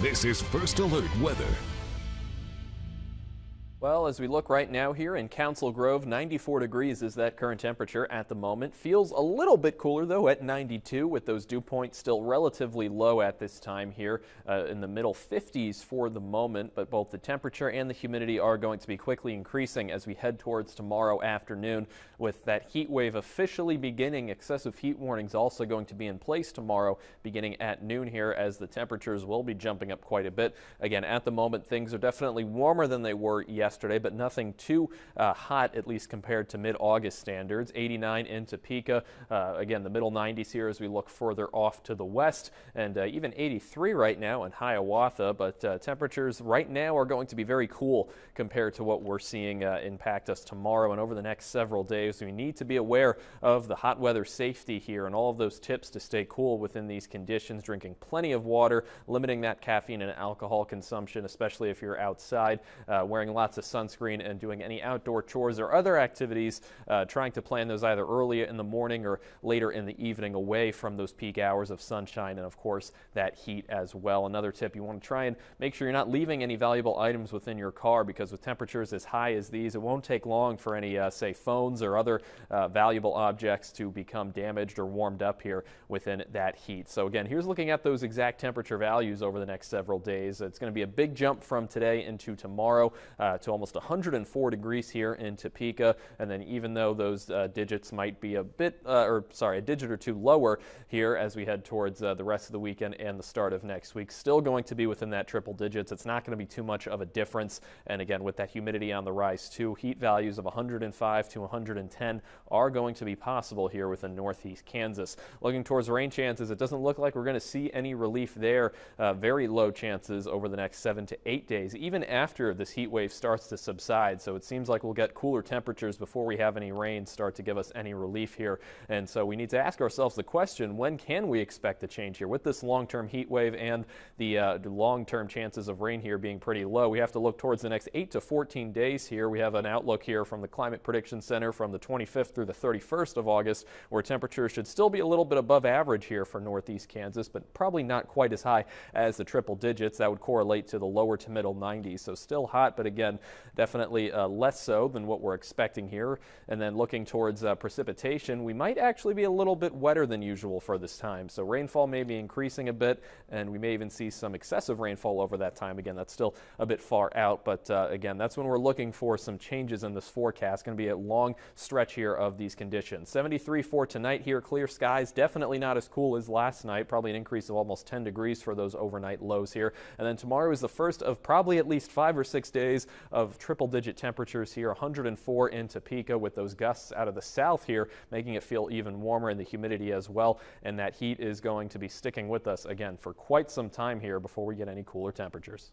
This is First Alert Weather. Well, as we look right now here in Council Grove, 94 degrees is that current temperature at the moment. Feels a little bit cooler, though, at 92, with those dew points still relatively low at this time here, in the middle 50s for the moment. But both the temperature and the humidity are going to be quickly increasing as we head towards tomorrow afternoon. With that heat wave officially beginning, excessive heat warnings also going to be in place tomorrow, beginning at noon here, as the temperatures will be jumping up quite a bit. Again, at the moment, things are definitely warmer than they were yesterday, but nothing too hot, at least compared to mid-August standards. 89 in Topeka, again, the middle 90s here as we look further off to the west, and even 83 right now in Hiawatha. But temperatures right now are going to be very cool compared to what we're seeing impact us tomorrow and over the next several days. We need to be aware of the hot weather safety here and all of those tips to stay cool within these conditions, drinking plenty of water, limiting that caffeine and alcohol consumption, especially if you're outside, wearing lots of sunscreen, and doing any outdoor chores or other activities, trying to plan those either early in the morning or later in the evening, away from those peak hours of sunshine and, of course, that heat as well. Another tip, you want to try and make sure you're not leaving any valuable items within your car, because with temperatures as high as these, it won't take long for any, say, phones or other valuable objects to become damaged or warmed up here within that heat. So again, here's looking at those exact temperature values over the next several days. It's going to be a big jump from today into tomorrow, to almost 104 degrees here in Topeka. And then even though those digits might be a digit or two lower here as we head towards the rest of the weekend and the start of next week, still going to be within that triple digits. It's not going to be too much of a difference. And again, with that humidity on the rise too, heat values of 105 to 110 are going to be possible here within northeast Kansas. Looking towards rain chances, it doesn't look like we're going to see any relief there. Very low chances over the next 7 to 8 days, even after this heat wave starts to subside. So it seems like we'll get cooler temperatures before we have any rain start to give us any relief here. And so we need to ask ourselves the question, when can we expect a change here? With this long-term heat wave and the long-term chances of rain here being pretty low, we have to look towards the next 8 to 14 days here. We have an outlook here from the Climate Prediction Center from the 25th through the 31st of August, where temperatures should still be a little bit above average here for northeast Kansas, but probably not quite as high as the triple digits. That would correlate to the lower to middle 90s. So still hot, but again, definitely less so than what we're expecting here. And then looking towards precipitation, we might actually be a little bit wetter than usual for this time. So rainfall may be increasing a bit, and we may even see some excessive rainfall over that time. Again, that's still a bit far out, but again, that's when we're looking for some changes in this forecast. Going to be a long stretch here of these conditions. 73 for tonight here, clear skies, definitely not as cool as last night, probably an increase of almost 10 degrees for those overnight lows here. And then tomorrow is the first of probably at least 5 or 6 days of triple-digit temperatures here. 104 in Topeka, with those gusts out of the south here making it feel even warmer, and the humidity as well. And that heat is going to be sticking with us again for quite some time here before we get any cooler temperatures.